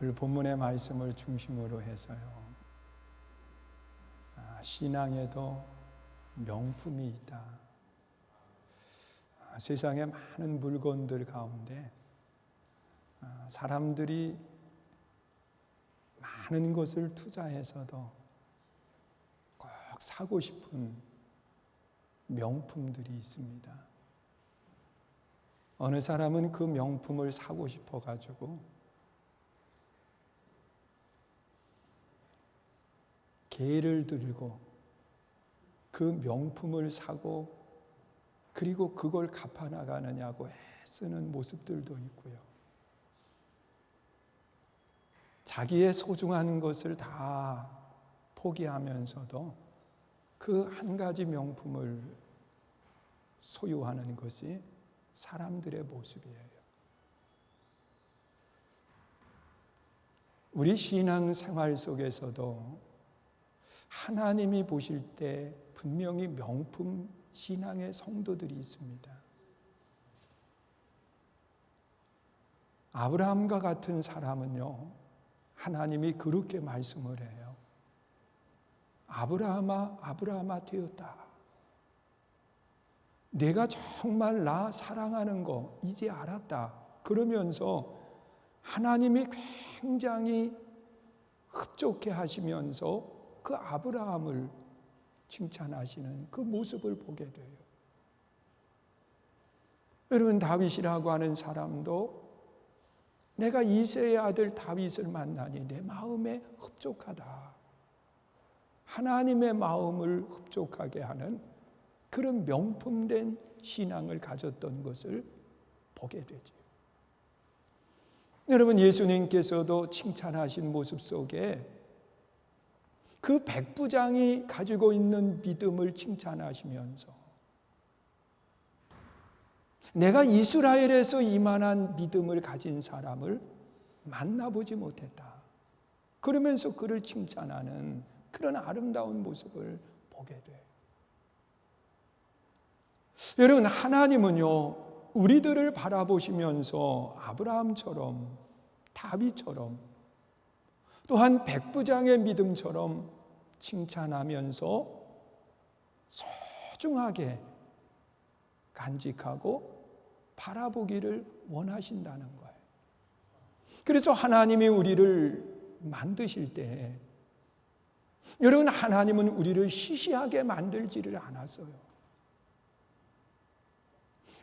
오늘 본문의 말씀을 중심으로 해서요, 신앙에도 명품이 있다. 세상의 많은 물건들 가운데 사람들이 많은 것을 투자해서도 꼭 사고 싶은 명품들이 있습니다. 어느 사람은 그 명품을 사고 싶어가지고 개를 들고 그 명품을 사고 그리고 그걸 갚아나가느냐고 애쓰는 모습들도 있고요. 자기의 소중한 것을 다 포기하면서도 그 한 가지 명품을 소유하는 것이 사람들의 모습이에요. 우리 신앙 생활 속에서도 하나님이 보실 때 분명히 명품 신앙의 성도들이 있습니다. 아브라함과 같은 사람은요, 하나님이 그렇게 말씀을 해요. 아브라함아, 아브라함아 되었다. 내가 정말 나 사랑하는 거 이제 알았다. 그러면서 하나님이 굉장히 흡족해 하시면서 그 아브라함을 칭찬하시는 그 모습을 보게 돼요. 여러분, 다윗이라고 하는 사람도 내가 이새의 아들 다윗을 만나니 내 마음에 흡족하다. 하나님의 마음을 흡족하게 하는 그런 명품된 신앙을 가졌던 것을 보게 되죠. 여러분, 예수님께서도 칭찬하신 모습 속에 그 백부장이 가지고 있는 믿음을 칭찬하시면서 내가 이스라엘에서 이만한 믿음을 가진 사람을 만나보지 못했다. 그러면서 그를 칭찬하는 그런 아름다운 모습을 보게 돼요. 여러분, 하나님은요, 우리들을 바라보시면서 아브라함처럼 다윗처럼 또한 백부장의 믿음처럼 칭찬하면서 소중하게 간직하고 바라보기를 원하신다는 거예요. 그래서 하나님이 우리를 만드실 때, 여러분, 하나님은 우리를 시시하게 만들지를 않았어요.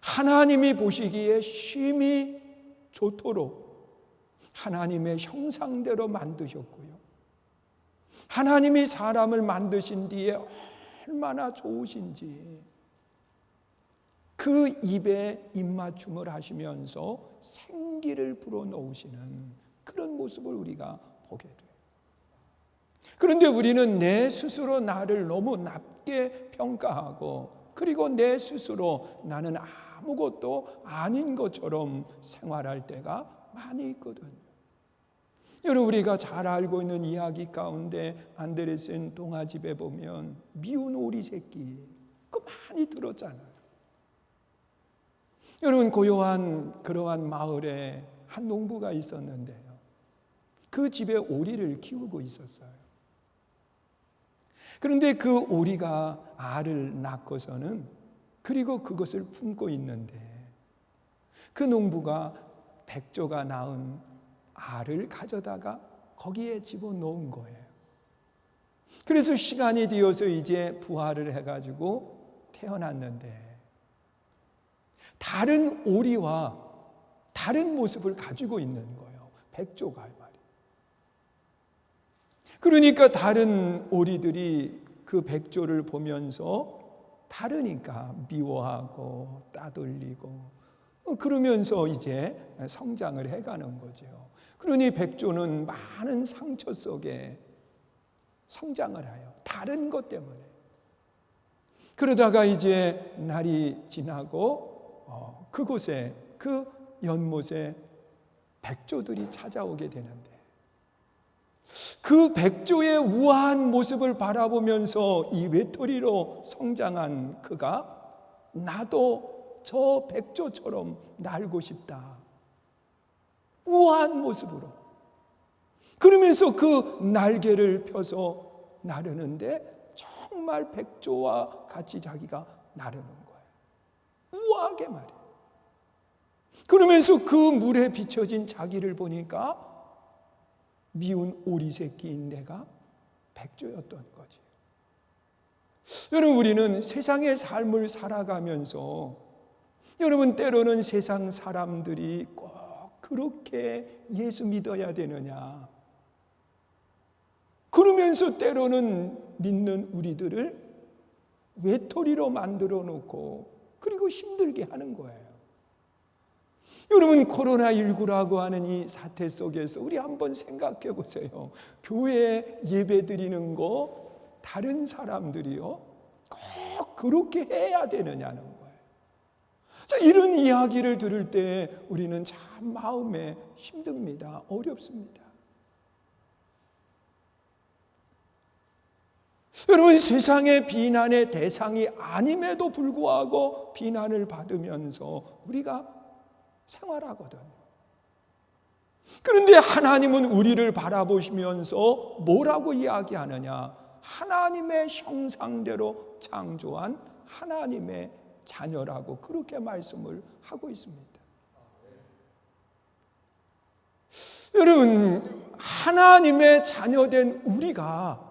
하나님이 보시기에 쉼이 좋도록 하나님의 형상대로 만드셨고요. 하나님이 사람을 만드신 뒤에 얼마나 좋으신지 그 입에 입맞춤을 하시면서 생기를 불어넣으시는 그런 모습을 우리가 보게 돼요. 그런데 우리는 내 스스로 나를 너무 낮게 평가하고 그리고 내 스스로 나는 아무것도 아닌 것처럼 생활할 때가 많이 있거든요. 여러분, 우리가 잘 알고 있는 이야기 가운데 안데르센 동화집에 보면 미운 오리 새끼 그거 많이 들었잖아요. 여러분, 고요한 그러한 마을에 한 농부가 있었는데요, 그 집에 오리를 키우고 있었어요. 그런데 그 오리가 알을 낳고서는 그리고 그것을 품고 있는데 그 농부가 백조가 낳은 알을 가져다가 거기에 집어넣은 거예요. 그래서 시간이 되어서 이제 부화를 해가지고 태어났는데 다른 오리와 다른 모습을 가지고 있는 거예요. 백조가 말이에요. 그러니까 다른 오리들이 그 백조를 보면서 다르니까 미워하고 따돌리고 그러면서 이제 성장을 해가는 거죠. 그러니 백조는 많은 상처 속에 성장을 해요. 다른 것 때문에. 그러다가 이제 날이 지나고 그곳에 그 연못에 백조들이 찾아오게 되는데 그 백조의 우아한 모습을 바라보면서 이 외톨이로 성장한 그가 나도 저 백조처럼 날고 싶다. 우아한 모습으로. 그러면서 그 날개를 펴서 나르는데 정말 백조와 같이 자기가 나르는 거예요. 우아하게 말이에요. 그러면서 그 물에 비춰진 자기를 보니까 미운 오리 새끼인 내가 백조였던 거지. 여러분, 우리는 세상의 삶을 살아가면서 여러분, 때로는 세상 사람들이 꼭 그렇게 예수 믿어야 되느냐, 그러면서 때로는 믿는 우리들을 외톨이로 만들어 놓고 그리고 힘들게 하는 거예요. 여러분, 코로나19라고 하는 이 사태 속에서 우리 한번 생각해 보세요. 교회 예배 드리는 거 다른 사람들이요 꼭 그렇게 해야 되느냐는 거예요. 자, 이런 이야기를 들을 때 우리는 참 마음에 힘듭니다. 어렵습니다. 여러분, 세상의 비난의 대상이 아님에도 불구하고 비난을 받으면서 우리가 생활하거든요. 그런데 하나님은 우리를 바라보시면서 뭐라고 이야기하느냐? 하나님의 형상대로 창조한 하나님의 자녀라고 그렇게 말씀을 하고 있습니다. 여러분, 하나님의 자녀된 우리가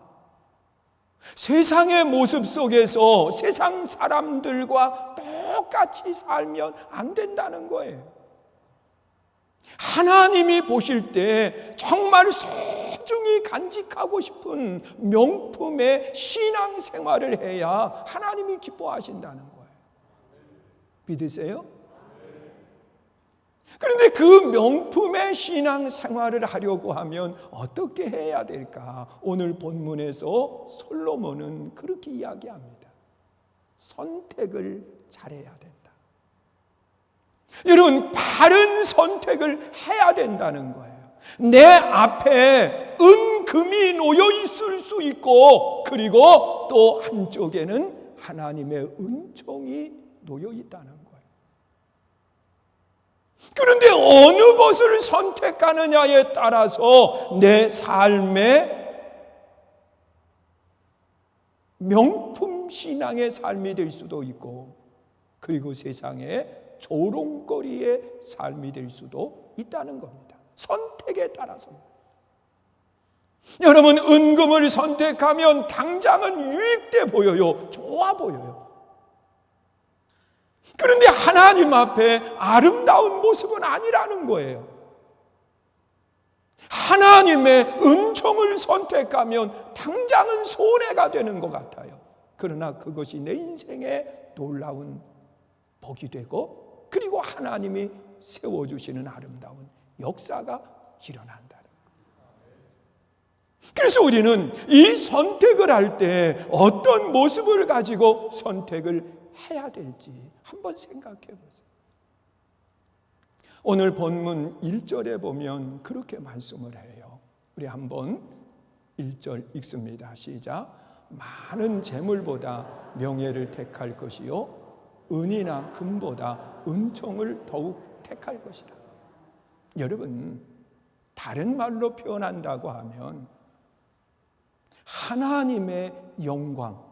세상의 모습 속에서 세상 사람들과 똑같이 살면 안 된다는 거예요. 하나님이 보실 때 정말 소중히 간직하고 싶은 명품의 신앙생활을 해야 하나님이 기뻐하신다는 거예요. 믿으세요? 그런데 그 명품의 신앙생활을 하려고 하면 어떻게 해야 될까? 오늘 본문에서 솔로몬은 그렇게 이야기합니다. 선택을 잘해야 된다. 여러분, 바른 선택을 해야 된다는 거예요. 내 앞에 은금이 놓여 있을 수 있고, 그리고 또 한쪽에는 하나님의 은총이 놓여 있다는 거예요. 그런데 어느 것을 선택하느냐에 따라서 내 삶의 명품 신앙의 삶이 될 수도 있고, 그리고 세상의 조롱거리의 삶이 될 수도 있다는 겁니다. 선택에 따라서입니다. 여러분, 은금을 선택하면 당장은 유익돼 보여요. 좋아 보여요. 그런데 하나님 앞에 아름다운 모습은 아니라는 거예요. 하나님의 은총을 선택하면 당장은 손해가 되는 것 같아요. 그러나 그것이 내 인생의 놀라운 복이 되고, 그리고 하나님이 세워주시는 아름다운 역사가 일어난다는 거예요. 그래서 우리는 이 선택을 할 때 어떤 모습을 가지고 선택을 해야 될지 한번 생각해 보세요. 오늘 본문 1절에 보면 그렇게 말씀을 해요. 우리 한번 1절 읽습니다. 시작. 많은 재물보다 명예를 택할 것이요, 은이나 금보다 은총을 더욱 택할 것이라. 여러분, 다른 말로 표현한다고 하면 하나님의 영광,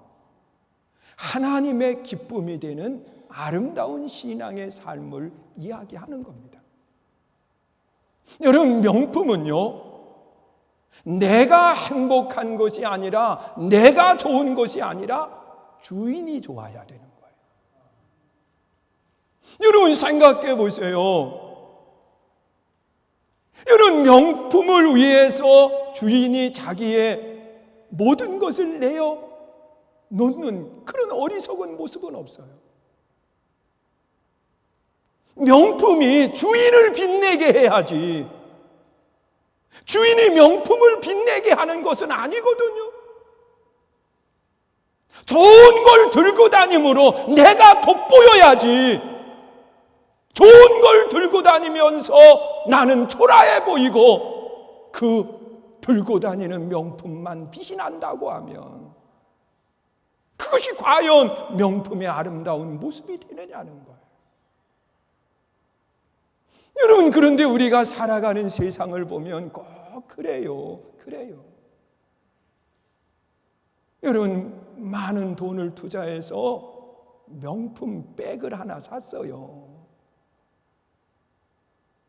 하나님의 기쁨이 되는 아름다운 신앙의 삶을 이야기하는 겁니다. 여러분, 명품은요, 내가 행복한 것이 아니라, 내가 좋은 것이 아니라 주인이 좋아야 되는 거예요. 여러분, 생각해 보세요. 여러분, 명품을 위해서 주인이 자기의 모든 것을 내어 놓는 그런 어리석은 모습은 없어요. 명품이 주인을 빛내게 해야지, 주인이 명품을 빛내게 하는 것은 아니거든요. 좋은 걸 들고 다니므로 내가 돋보여야지, 좋은 걸 들고 다니면서 나는 초라해 보이고 그 들고 다니는 명품만 빛이 난다고 하면 그것이 과연 명품의 아름다운 모습이 되느냐는 거예요. 여러분, 그런데 우리가 살아가는 세상을 보면 꼭 그래요. 여러분, 많은 돈을 투자해서 명품 백을 하나 샀어요.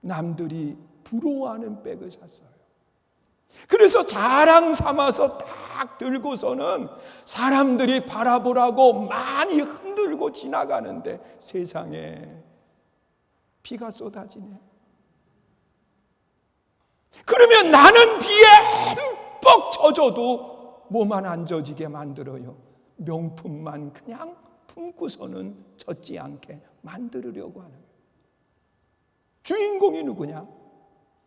남들이 부러워하는 백을 샀어요. 그래서 자랑 삼아서 딱 들고서는 사람들이 바라보라고 많이 흔들고 지나가는데 세상에 비가 쏟아지네. 그러면 나는 비에 흠뻑 젖어도 뭐만 안 젖이게 만들어요. 명품만 그냥 품고서는 젖지 않게 만들려고 하는 거예요. 주인공이 누구냐?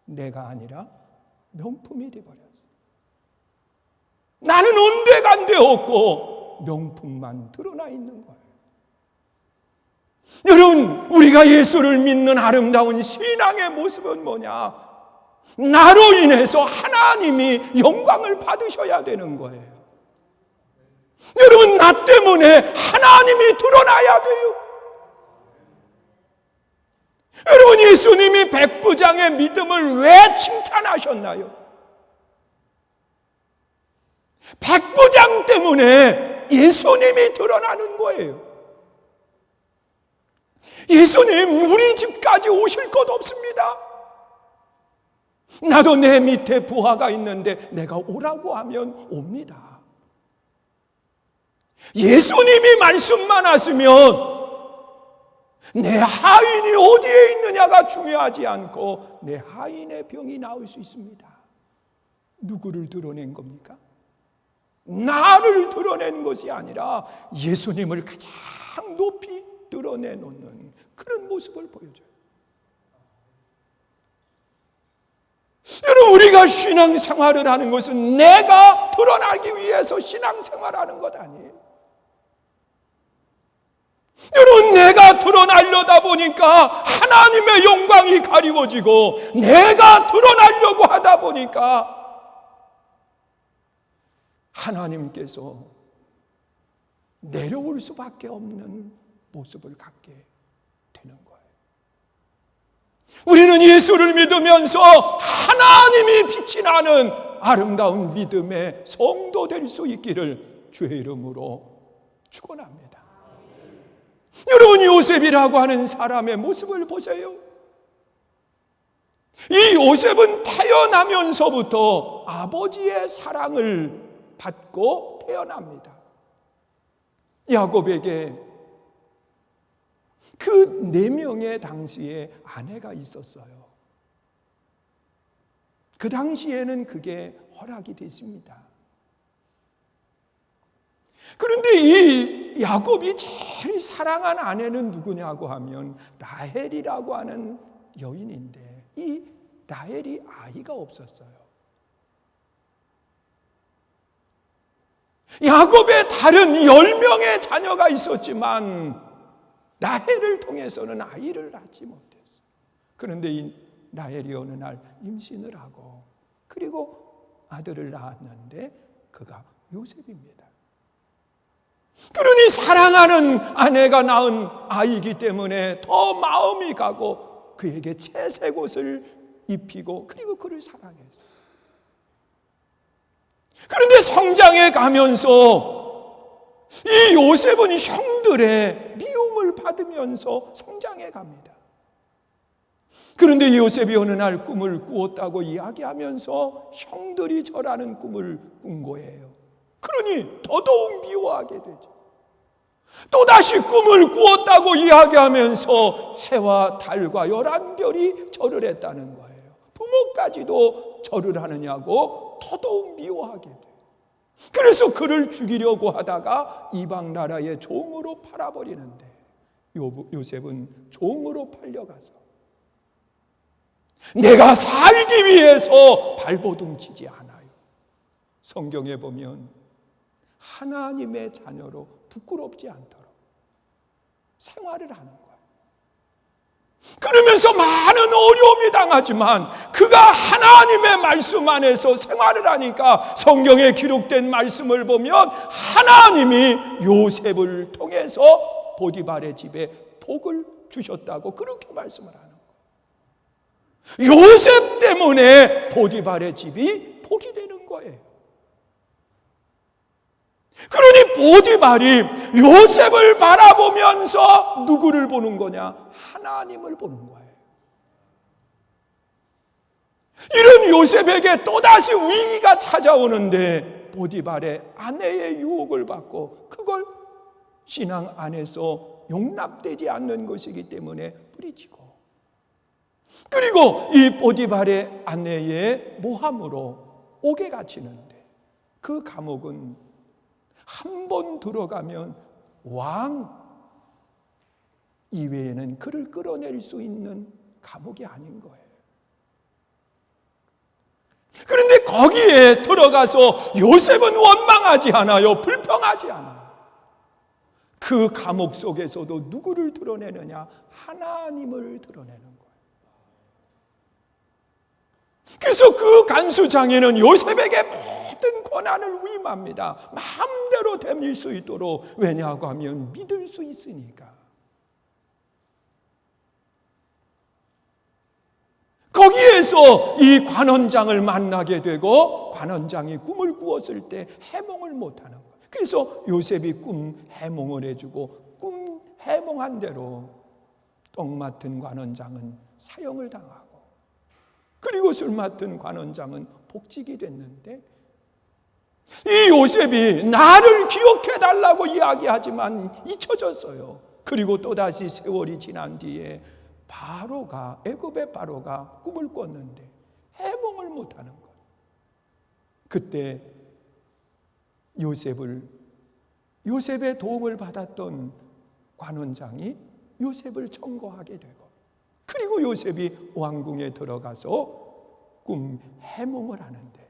내가 아니라 명품이 되어버렸어. 나는 온데간데 없고 명품만 드러나 있는 거예요. 여러분, 우리가 예수를 믿는 아름다운 신앙의 모습은 뭐냐? 나로 인해서 하나님이 영광을 받으셔야 되는 거예요. 여러분, 나 때문에 하나님이 드러나야 돼요. 여러분, 예수님이 백부장의 믿음을 왜 칭찬하셨나요? 백부장 때문에 예수님이 드러나는 거예요. 예수님, 우리 집까지 오실 것 없습니다. 나도 내 밑에 부하가 있는데 내가 오라고 하면 옵니다. 예수님이 말씀만 하시면 내 하인이 어디에 있느냐가 중요하지 않고 내 하인의 병이 나을 수 있습니다. 누구를 드러낸 겁니까? 나를 드러낸 것이 아니라 예수님을 가장 높이 드러내놓는 그런 모습을 보여줘요. 여러분, 우리가 신앙생활을 하는 것은 내가 드러나기 위해서 신앙생활하는 것 아니에요. 여러분, 내가 드러나려다 보니까 하나님의 영광이 가리워지고 내가 드러나려고 하다 보니까 하나님께서 내려올 수밖에 없는 모습을 갖게 되는 거예요. 우리는 예수를 믿으면서 하나님이 빛이 나는 아름다운 믿음의 성도 될 수 있기를 주의 이름으로 축원합니다. 여러분, 요셉이라고 하는 사람의 모습을 보세요. 이 요셉은 태어나면서부터 아버지의 사랑을 받고 태어납니다. 야곱에게 그 4명의 당시에 아내가 있었어요. 그 당시에는 그게 허락이 됐습니다. 그런데 이 야곱이 제일 사랑한 아내는 누구냐고 하면 라헬이라고 하는 여인인데 이 라헬이 아이가 없었어요. 야곱의 다른 10명의 자녀가 있었지만 라헬을 통해서는 아이를 낳지 못했어요. 그런데 이 라헬이 어느 날 임신을 하고 그리고 아들을 낳았는데 그가 요셉입니다. 그러니 사랑하는 아내가 낳은 아이이기 때문에 더 마음이 가고 그에게 채색 옷을 입히고 그리고 그를 사랑했어요. 그런데 성장해 가면서 이 요셉은 형들의 미움을 받으면서 성장해 갑니다. 그런데 요셉이 어느 날 꿈을 꾸었다고 이야기하면서 형들이 저라는 꿈을 꾼 거예요. 그러니 더더욱 미워하게 되죠. 또다시 꿈을 꾸었다고 이야기하면서 해와 달과 11별이 절을 했다는 거예요. 부모까지도 절을 하느냐고 더더욱 미워하게 돼요. 그래서 그를 죽이려고 하다가 이방 나라의 종으로 팔아버리는데 요셉은 종으로 팔려가서 내가 살기 위해서 발버둥 치지 않아요. 성경에 보면 하나님의 자녀로 부끄럽지 않도록 생활을 하는 거예요. 그러면서 많은 어려움이 당하지만 그가 하나님의 말씀 안에서 생활을 하니까 성경에 기록된 말씀을 보면 하나님이 요셉을 통해서 보디발의 집에 복을 주셨다고 그렇게 말씀을 하는 거예요. 요셉 때문에 보디발의 집이 복이 되는 거예요. 그러니 보디발이 요셉을 바라보면서 누구를 보는 거냐? 하나님을 보는 거예요. 이런 요셉에게 또다시 위기가 찾아오는데 보디발의 아내의 유혹을 받고 그걸 신앙 안에서 용납되지 않는 것이기 때문에 부딪히고, 그리고 이 보디발의 아내의 모함으로 옥에 갇히는데 그 감옥은 한 번 들어가면 왕 이외에는 그를 끌어낼 수 있는 감옥이 아닌 거예요. 그런데 거기에 들어가서 요셉은 원망하지 않아요. 불평하지 않아요. 그 감옥 속에서도 누구를 드러내느냐? 하나님을 드러내는 거예요. 그래서 그 간수장에는 요셉에게 모든 권한을 위임합니다. 마음대로 되밀 수 있도록. 왜냐하고 하면 믿을 수 있으니까. 거기에서 이 관원장을 만나게 되고 관원장이 꿈을 꾸었을 때 해몽을 못하는 거예요. 그래서 요셉이 꿈 해몽을 해주고 꿈 해몽한 대로 떡 맡은 관원장은 사형을 당하고, 그리고 술 맡은 관원장은 복직이 됐는데, 이 요셉이 나를 기억해달라고 이야기하지만 잊혀졌어요. 그리고 또다시 세월이 지난 뒤에 바로가, 애굽의 바로가 꿈을 꿨는데 해몽을 못하는 거예요. 그때 요셉의 도움을 받았던 관원장이 요셉을 청거하게 되고, 그리고 요셉이 왕궁에 들어가서 꿈 해몽을 하는데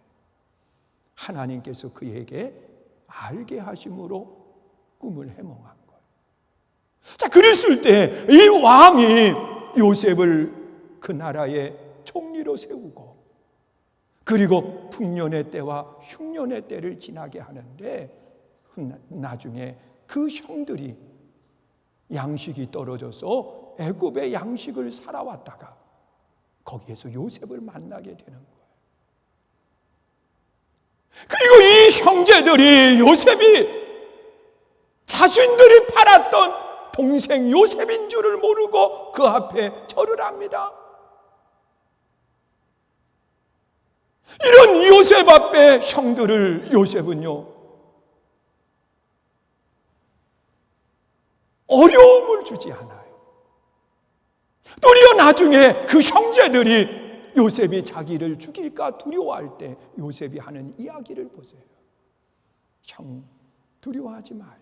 하나님께서 그에게 알게 하심으로 꿈을 해몽한 거예요. 자, 그랬을 때 이 왕이 요셉을 그 나라의 총리로 세우고, 그리고 풍년의 때와 흉년의 때를 지나게 하는데, 나중에 그 형들이 양식이 떨어져서 애굽의 양식을 살아왔다가 거기에서 요셉을 만나게 되는 거예요. 그리고 이 형제들이 요셉이 자신들이 팔았던 동생 요셉인 줄을 모르고 그 앞에 절을 합니다. 이런 요셉 앞에 형들을 요셉은요, 어려움을 주지 않아요. 도리어 나중에 그 형제들이 요셉이 자기를 죽일까 두려워할 때 요셉이 하는 이야기를 보세요. 형, 두려워하지 마요.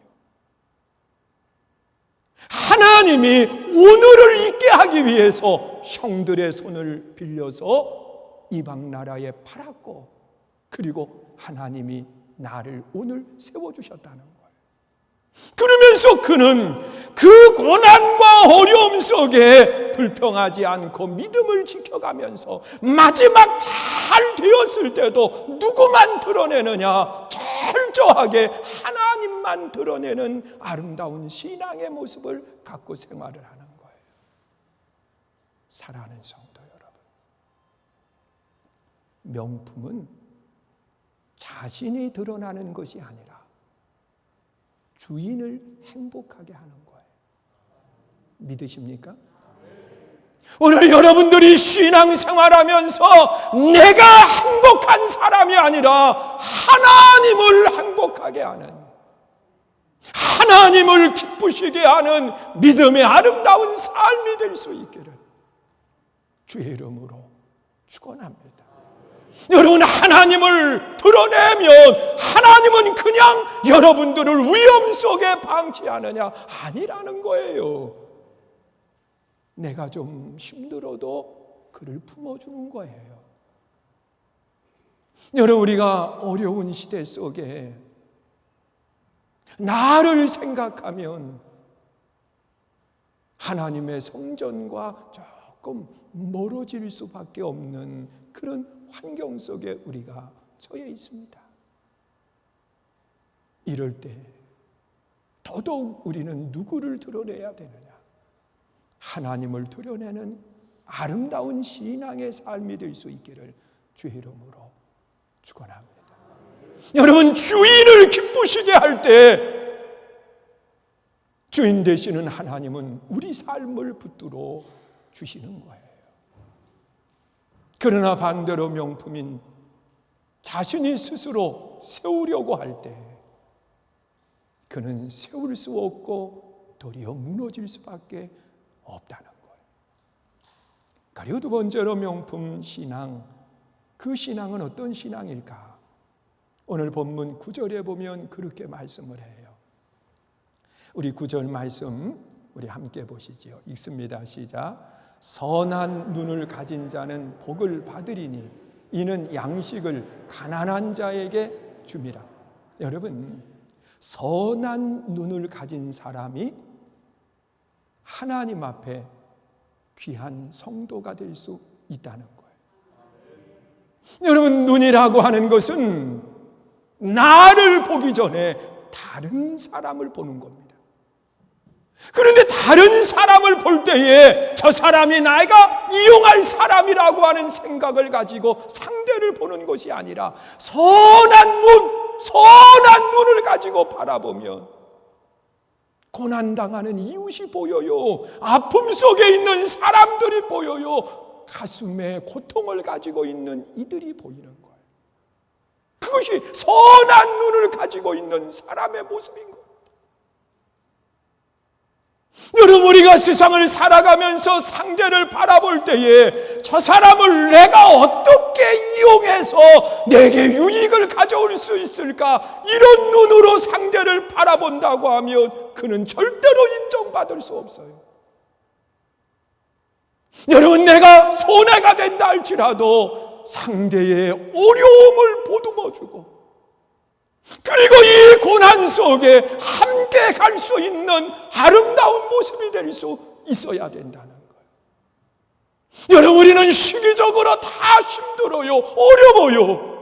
하나님이 오늘을 있게 하기 위해서 형들의 손을 빌려서 이방 나라에 팔았고, 그리고 하나님이 나를 오늘 세워주셨다는 거예요. 그러면서 그는 그 고난과 어려움 속에 불평하지 않고 믿음을 지켜가면서 마지막 잘 되었을 때도 누구만 드러내느냐? 철저하게 하나님만 드러내는 아름다운 신앙의 모습을 갖고 생활을 하는 거예요. 사랑하는 성도 여러분, 명품은 자신이 드러나는 것이 아니라 주인을 행복하게 하는 거예요. 믿으십니까? 오늘 여러분들이 신앙생활하면서 내가 행복한 사람이 아니라 하나님을 행복하게 하는, 하나님을 기쁘시게 하는 믿음의 아름다운 삶이 될 수 있기를 주의 이름으로 축원합니다. 여러분, 하나님을 드러내면 하나님은 그냥 여러분들을 위험 속에 방치하느냐? 아니라는 거예요. 내가 좀 힘들어도 그를 품어주는 거예요. 여러분, 우리가 어려운 시대 속에 나를 생각하면 하나님의 성전과 조금 멀어질 수밖에 없는 그런 환경 속에 우리가 처해 있습니다. 이럴 때 더더욱 우리는 누구를 드러내야 되느냐? 하나님을 드러내는 아름다운 신앙의 삶이 될 수 있기를 주의 이름으로 축원합니다. 여러분, 주인을 기쁘시게 할 때 주인 되시는 하나님은 우리 삶을 붙들어 주시는 거예요. 그러나 반대로 명품인 자신이 스스로 세우려고 할 때 그는 세울 수 없고 도리어 무너질 수밖에 없다는 거예요. 그리고 두 번째로 명품 신앙, 그 신앙은 어떤 신앙일까? 오늘 본문 9절에 보면 그렇게 말씀을 해요. 우리 9절 말씀 우리 함께 보시지요. 읽습니다. 시작. 선한 눈을 가진 자는 복을 받으리니 이는 양식을 가난한 자에게 줍니다. 여러분, 선한 눈을 가진 사람이 하나님 앞에 귀한 성도가 될 수 있다는 거예요. 여러분, 눈이라고 하는 것은 나를 보기 전에 다른 사람을 보는 겁니다. 그런데 다른 사람을 볼 때에 저 사람이 내가 이용할 사람이라고 하는 생각을 가지고 상대를 보는 것이 아니라 선한 눈을 가지고 바라보면 고난당하는 이웃이 보여요. 아픔 속에 있는 사람들이 보여요. 가슴에 고통을 가지고 있는 이들이 보이는 거예요. 그것이 선한 눈을 가지고 있는 사람의 모습인 거예요. 여러분, 우리가 세상을 살아가면서 상대를 바라볼 때에 저 사람을 내가 어떻게 이용해서 내게 유익을 가져올 수 있을까? 이런 눈으로 상대를 바라본다고 하면 그는 절대로 인정받을 수 없어요. 여러분, 내가 손해가 된다 할지라도 상대의 어려움을 보듬어주고 그리고 이 고난 속에 함께 갈 수 있는 아름다운 모습이 될 수 있어야 된다는 거예요. 여러분, 우리는 시기적으로 다 힘들어요. 어려워요.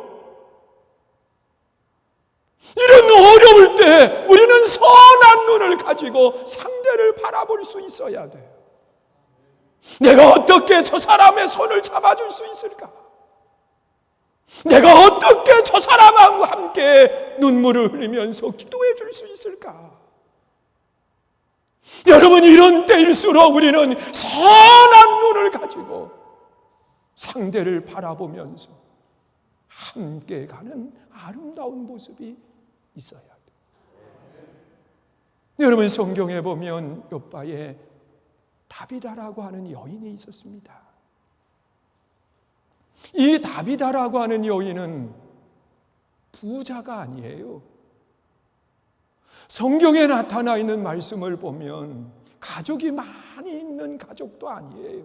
이런 어려울 때 우리는 선한 눈을 가지고 상대를 바라볼 수 있어야 돼요. 내가 어떻게 저 사람의 손을 잡아줄 수 있을까? 내가 어떻게 저 사람하고 함께 눈물을 흘리면서 기도해 줄 수 있을까? 여러분, 이런 때일수록 우리는 선한 눈을 가지고 상대를 바라보면서 함께 가는 아름다운 모습이 있어야 돼요. 여러분, 성경에 보면 욥바에 다비다라고 하는 여인이 있었습니다. 이 다비다라고 하는 여인은 부자가 아니에요. 성경에 나타나 있는 말씀을 보면 가족이 많이 있는 가족도 아니에요.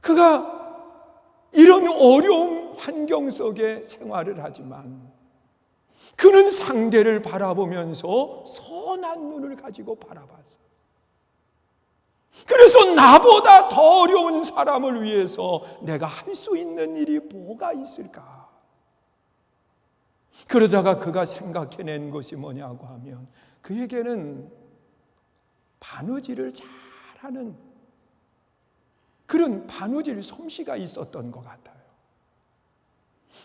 그가 이런 어려운 환경 속에 생활을 하지만 그는 상대를 바라보면서 선한 눈을 가지고 바라봤어요. 그래서 나보다 더 어려운 사람을 위해서 내가 할 수 있는 일이 뭐가 있을까? 그러다가 그가 생각해낸 것이 뭐냐고 하면 그에게는 바느질을 잘하는 그런 바느질 솜씨가 있었던 것 같아요.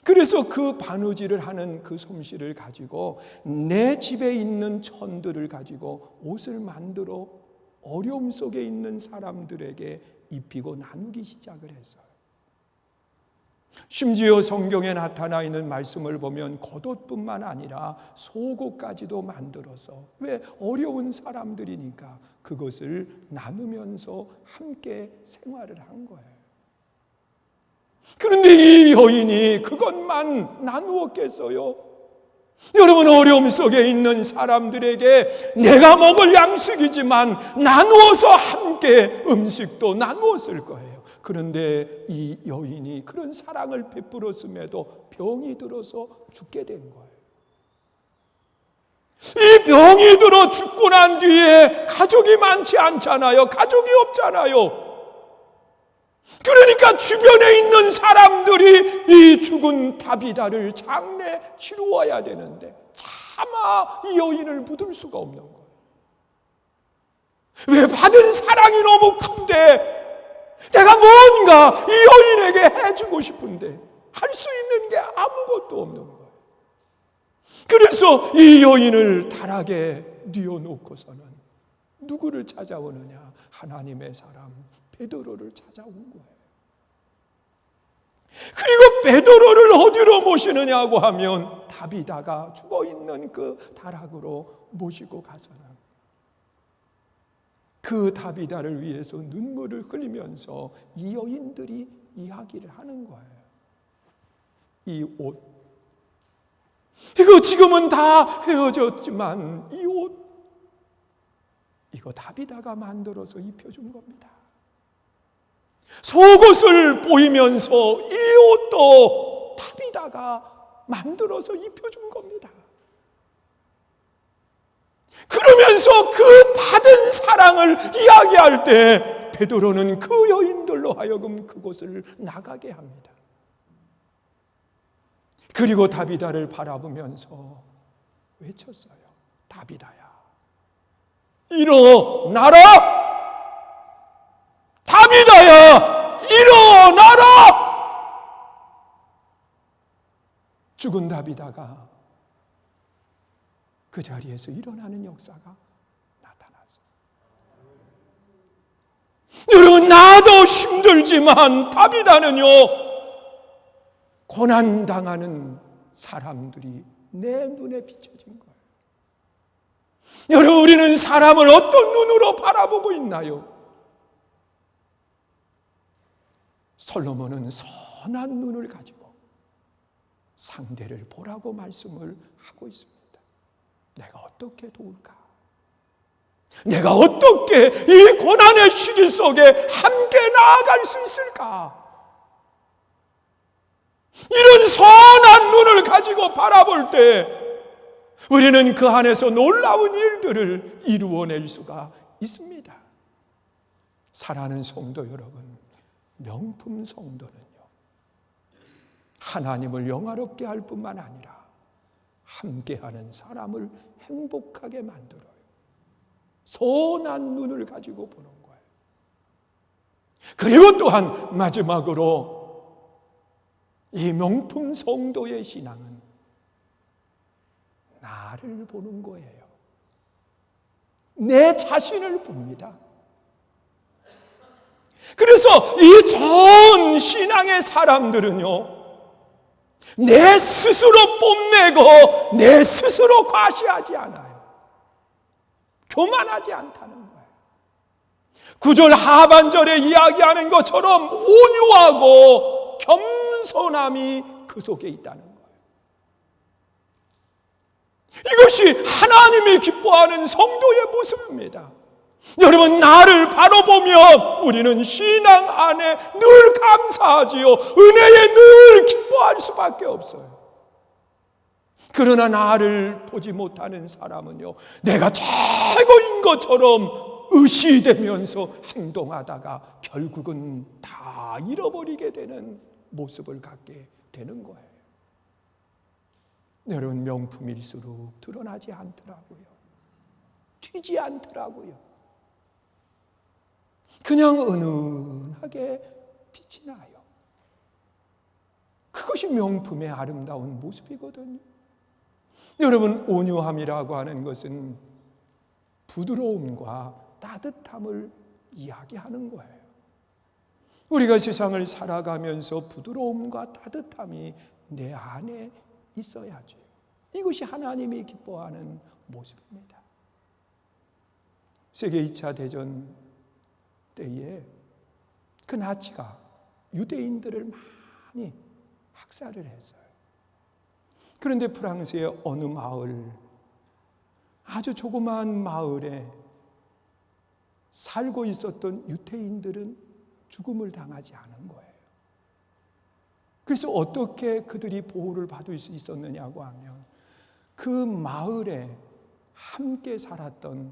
그래서 그 바느질을 하는 그 솜씨를 가지고 내 집에 있는 천들을 가지고 옷을 만들어 어려움 속에 있는 사람들에게 입히고 나누기 시작을 했어요. 심지어 성경에 나타나 있는 말씀을 보면 겉옷뿐만 아니라 속옷까지도 만들어서, 왜? 어려운 사람들이니까 그것을 나누면서 함께 생활을 한 거예요. 그런데 이 여인이 그것만 나누었겠어요? 여러분, 어려움 속에 있는 사람들에게 내가 먹을 양식이지만 나누어서 함께 음식도 나누었을 거예요. 그런데 이 여인이 그런 사랑을 베풀었음에도 병이 들어서 죽게 된 거예요. 이 병이 들어 죽고 난 뒤에 가족이 많지 않잖아요. 가족이 없잖아요. 그러니까 주변에 있는 사람들이 이 죽은 다비다를 장례 치루어야 되는데 차마 이 여인을 묻을 수가 없는 거예요. 왜 받은 사랑이 너무 큰데 내가 뭔가 이 여인에게 해주고 싶은데 할 수 있는 게 아무것도 없는 거예요. 그래서 이 여인을 다락에 뉘어놓고서는 누구를 찾아오느냐? 하나님의 사람 베드로를 찾아온 거예요. 그리고 베드로를 어디로 모시느냐고 하면 다비다가 죽어있는 그 다락으로 모시고 가서는 그 다비다를 위해서 눈물을 흘리면서 이 여인들이 이야기를 하는 거예요. 이 옷, 이거 지금은 다 헤어졌지만 이 옷, 이거 다비다가 만들어서 입혀준 겁니다. 속옷을 보이면서 이 옷도 다비다가 만들어서 입혀준 겁니다. 그러면서 그 받은 사랑을 이야기할 때 베드로는 그 여인들로 하여금 그곳을 나가게 합니다. 그리고 다비다를 바라보면서 외쳤어요. 다비다야, 일어나라! 다비다야, 일어나라! 죽은 다비다가 그 자리에서 일어나는 역사가 나타났어요. 여러분, 나도 힘들지만 다비다는요, 고난당하는 사람들이 내 눈에 비춰진 거예요. 여러분, 우리는 사람을 어떤 눈으로 바라보고 있나요? 솔로몬은 선한 눈을 가지고 상대를 보라고 말씀을 하고 있습니다. 내가 어떻게 도울까? 내가 어떻게 이 고난의 시기 속에 함께 나아갈 수 있을까? 이런 선한 눈을 가지고 바라볼 때 우리는 그 안에서 놀라운 일들을 이루어낼 수가 있습니다. 사랑하는 성도 여러분, 명품 성도는요, 하나님을 영화롭게 할 뿐만 아니라 함께하는 사람을 행복하게 만들어요. 선한 눈을 가지고 보는 거예요. 그리고 또한 마지막으로 이 명품 성도의 신앙은 나를 보는 거예요. 내 자신을 봅니다. 그래서 이 좋은 신앙의 사람들은요, 내 스스로 뽐내고 내 스스로 과시하지 않아요. 교만하지 않다는 거예요. 9절 하반절에 이야기하는 것처럼 온유하고 겸손함이 그 속에 있다는 거예요. 이것이 하나님이 기뻐하는 성도의 모습입니다. 여러분, 나를 바로 보면 우리는 신앙 안에 늘 감사하지요. 은혜에 늘 기뻐할 수밖에 없어요. 그러나 나를 보지 못하는 사람은요, 내가 최고인 것처럼 의시되면서 행동하다가 결국은 다 잃어버리게 되는 모습을 갖게 되는 거예요. 여러분, 명품일수록 드러나지 않더라고요. 튀지 않더라고요. 그냥 은은하게 빛이 나요. 그것이 명품의 아름다운 모습이거든요. 여러분, 온유함이라고 하는 것은 부드러움과 따뜻함을 이야기하는 거예요. 우리가 세상을 살아가면서 부드러움과 따뜻함이 내 안에 있어야죠. 이것이 하나님이 기뻐하는 모습입니다. 세계 2차 대전 때에 그 나치가 유대인들을 많이 학살을 했어요. 그런데 프랑스의 어느 마을, 아주 조그마한 마을에 살고 있었던 유대인들은 죽음을 당하지 않은 거예요. 그래서 어떻게 그들이 보호를 받을 수 있었느냐고 하면 그 마을에 함께 살았던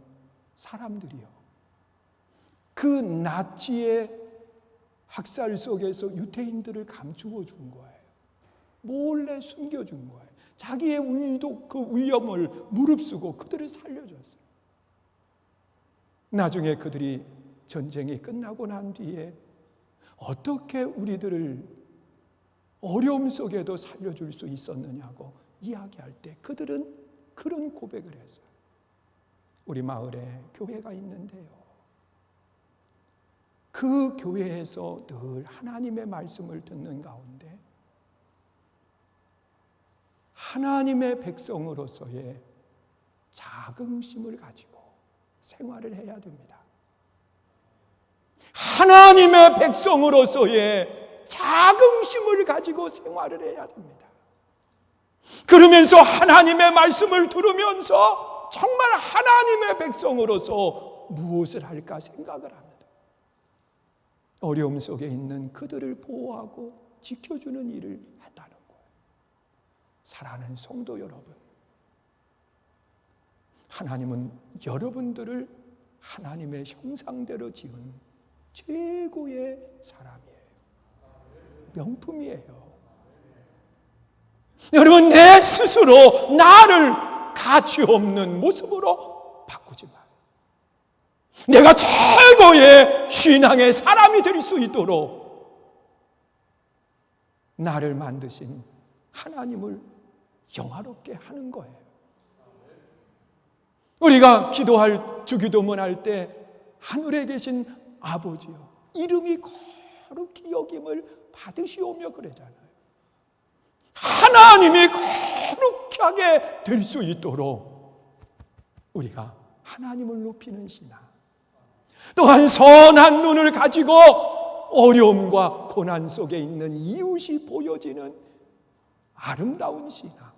사람들이요, 그 나치의 학살 속에서 유대인들을 감추어 준 거예요. 몰래 숨겨준 거예요. 자기의 그 위험을 무릅쓰고 그들을 살려줬어요. 나중에 그들이 전쟁이 끝나고 난 뒤에 어떻게 우리들을 어려움 속에도 살려줄 수 있었느냐고 이야기할 때 그들은 그런 고백을 했어요. 우리 마을에 교회가 있는데요, 그 교회에서 늘 하나님의 말씀을 듣는 가운데 하나님의 백성으로서의 자긍심을 가지고 생활을 해야 됩니다. 하나님의 백성으로서의 자긍심을 가지고 생활을 해야 됩니다. 그러면서 하나님의 말씀을 들으면서 정말 하나님의 백성으로서 무엇을 할까 생각을 합니다. 어려움 속에 있는 그들을 보호하고 지켜주는 일을 했다는 거예요. 사랑하는 성도 여러분, 하나님은 여러분들을 하나님의 형상대로 지은 최고의 사람이에요. 명품이에요. 여러분, 내 스스로 나를 가치 없는 모습으로 바꾸지 마요. 내가 최고의 신앙의 사람이 될 수 있도록 나를 만드신 하나님을 영화롭게 하는 거예요. 우리가 기도할 주기도문 할 때 하늘에 계신 아버지요, 이름이 거룩히 여김을 받으시오며 그러잖아요. 하나님이 거룩하게 될 수 있도록 우리가 하나님을 높이는 신앙, 또한 선한 눈을 가지고 어려움과 고난 속에 있는 이웃이 보여지는 아름다운 신앙,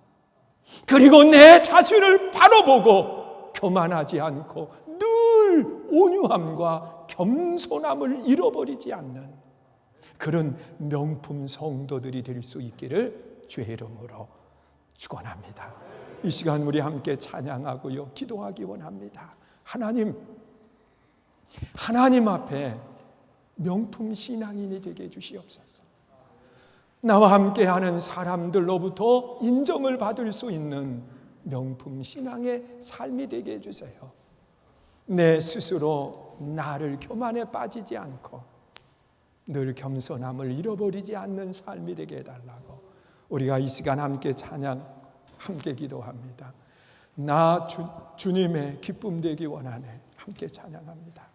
그리고 내 자신을 바로 보고 교만하지 않고 늘 온유함과 겸손함을 잃어버리지 않는 그런 명품 성도들이 될 수 있기를 주의 이름으로 축원합니다. 이 시간 우리 함께 찬양하고요, 기도하기 원합니다. 하나님 앞에 명품 신앙인이 되게 해주시옵소서. 나와 함께하는 사람들로부터 인정을 받을 수 있는 명품 신앙의 삶이 되게 해주세요. 내 스스로 나를 교만에 빠지지 않고 늘 겸손함을 잃어버리지 않는 삶이 되게 해달라고 우리가 이 시간 함께 찬양, 함께 기도합니다. 나 주님의 기쁨 되기 원하네. 함께 찬양합니다.